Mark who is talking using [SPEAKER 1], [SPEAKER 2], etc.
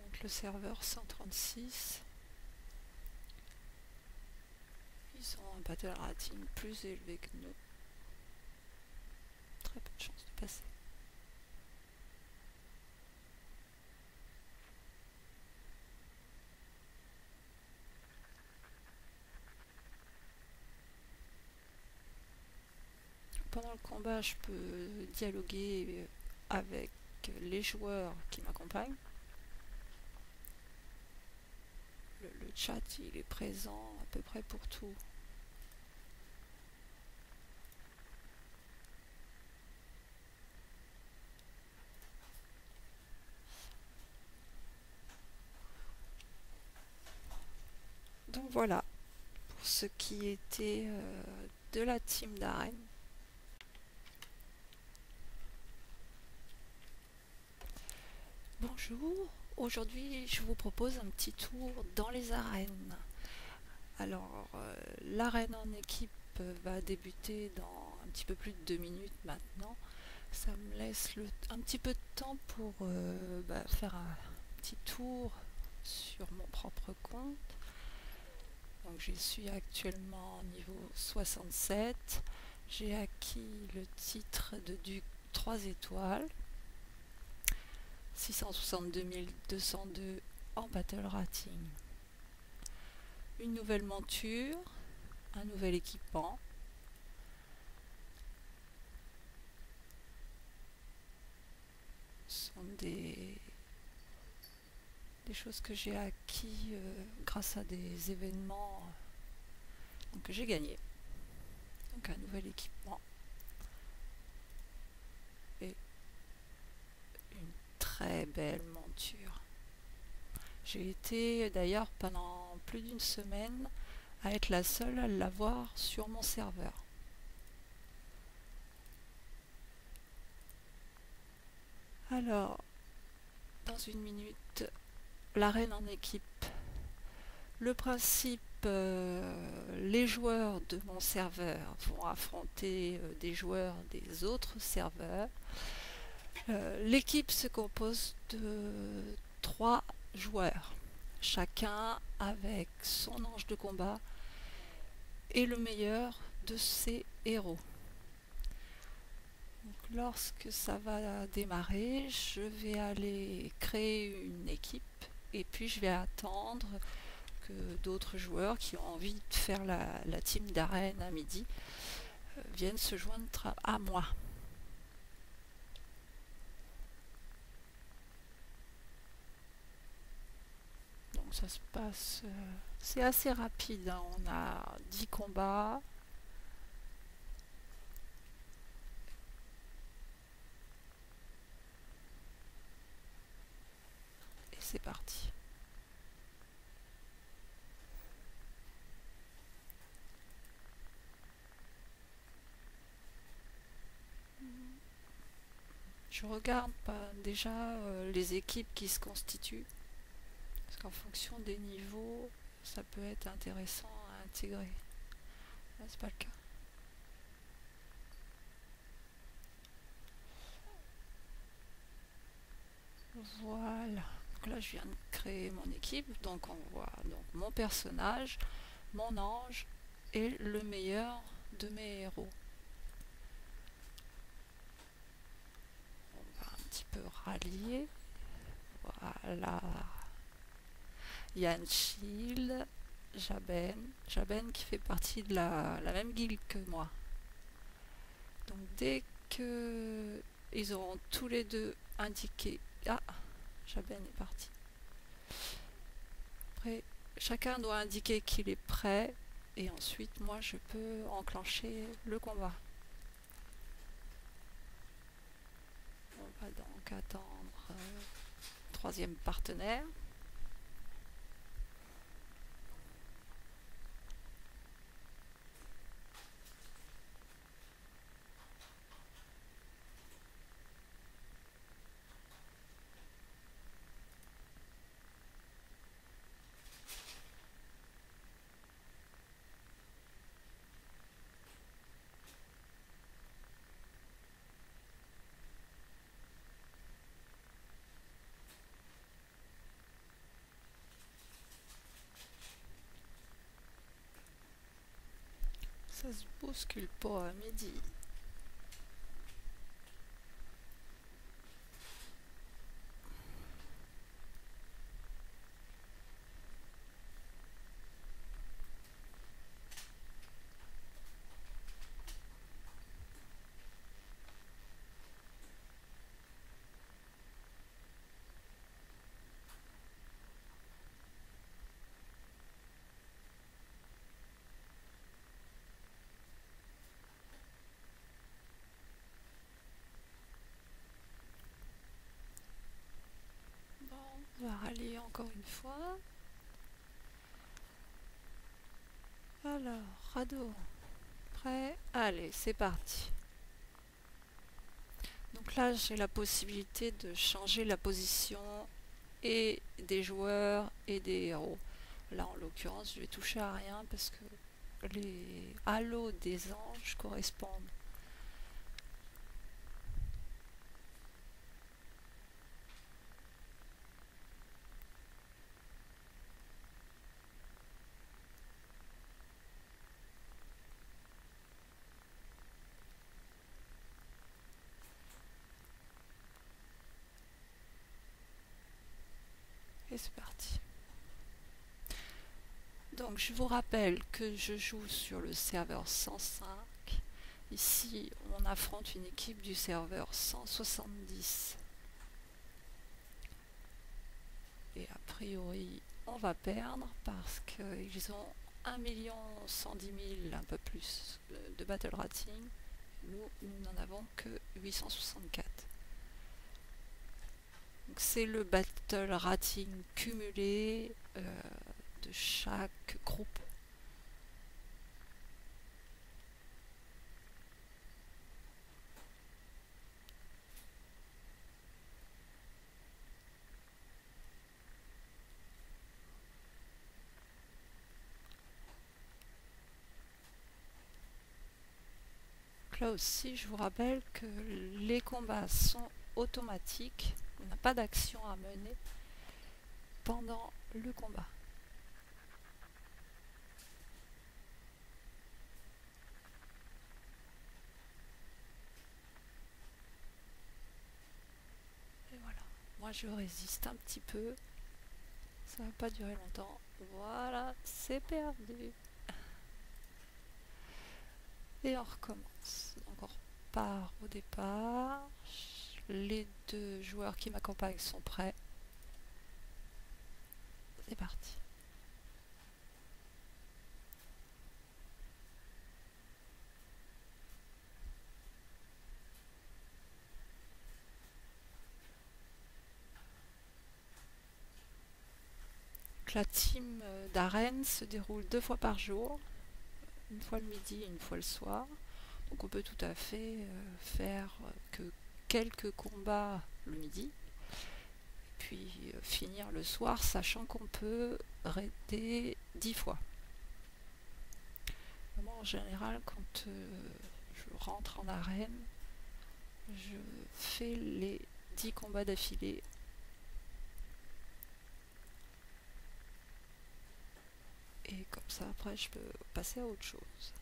[SPEAKER 1] Donc le serveur 136. Ils ont un battle rating plus élevé que nous. Très peu de chances de passer. Pendant le combat, je peux dialoguer avec les joueurs qui m'accompagnent. Le chat, il est présent à peu près pour tout. Donc voilà, pour ce qui était de la team d'arène. Bonjour, aujourd'hui je vous propose un petit tour dans les arènes. Alors, l'arène en équipe va débuter dans un petit peu plus de 2 minutes maintenant. Ça me laisse un petit peu de temps pour faire un petit tour sur mon propre compte. Donc j'y suis actuellement niveau 67. J'ai acquis le titre de Duc 3 étoiles. 662 202 en battle rating. Une nouvelle monture, un nouvel équipement. Ce sont des choses que j'ai acquis grâce à des événements que j'ai gagnés. Donc un nouvel équipement et une très belle monture. J'ai été d'ailleurs pendant plus d'une semaine à être la seule à l'avoir sur mon serveur. Alors, dans une minute, l'arène en équipe. Le principe, les joueurs de mon serveur vont affronter des joueurs des autres serveurs. L'équipe se compose de 3 joueurs, chacun avec son ange de combat et le meilleur de ses héros. Donc, lorsque ça va démarrer, je vais aller créer une équipe et puis je vais attendre que d'autres joueurs qui ont envie de faire la team d'arène à midi viennent se joindre à moi. Donc ça se passe, c'est assez rapide, hein. On a 10 combats. Et c'est parti. Je regarde déjà les équipes qui se constituent, parce qu'en fonction des niveaux, ça peut être intéressant à intégrer. Là, c'est pas le cas. Voilà. Donc là, je viens de créer mon équipe, donc on voit donc mon personnage, mon ange et le meilleur de mes héros. On va un petit peu rallier. Voilà. Yann Schild, Jaben qui fait partie de la même guilde que moi. Donc dès que ils auront tous les deux indiqué... Ah, Jaben est parti. Après, chacun doit indiquer qu'il est prêt et ensuite moi je peux enclencher le combat. On va donc attendre troisième partenaire. Ça se bouscule pas à midi. Bon, on va rallier encore une fois. Alors, radeau, prêt? Allez, c'est parti. Donc là, j'ai la possibilité de changer la position et des joueurs et des héros. Là, en l'occurrence, je vais toucher à rien parce que les halos des anges correspondent. Et c'est parti. Donc je vous rappelle que je joue sur le serveur 105. Ici, on affronte une équipe du serveur 170. Et a priori, on va perdre parce qu'ils ont 1 110 000, un peu plus, de battle rating. Nous n'en avons que 864. C'est le battle rating cumulé de chaque groupe. Là aussi, je vous rappelle que les combats sont automatiques. On n'a pas d'action à mener pendant le combat. Et voilà. Moi, je résiste un petit peu. Ça va pas durer longtemps. Voilà, c'est perdu. Et on recommence. Donc on repart au départ. Les deux joueurs qui m'accompagnent sont prêts. C'est parti. La team d'arène se déroule 2 fois par jour, une fois le midi et une fois le soir. Donc on peut tout à fait faire que quelques combats le midi, puis finir le soir, sachant qu'on peut raider 10 fois. Moi, en général, quand je rentre en arène, je fais les 10 combats d'affilée. Et comme ça, après, je peux passer à autre chose.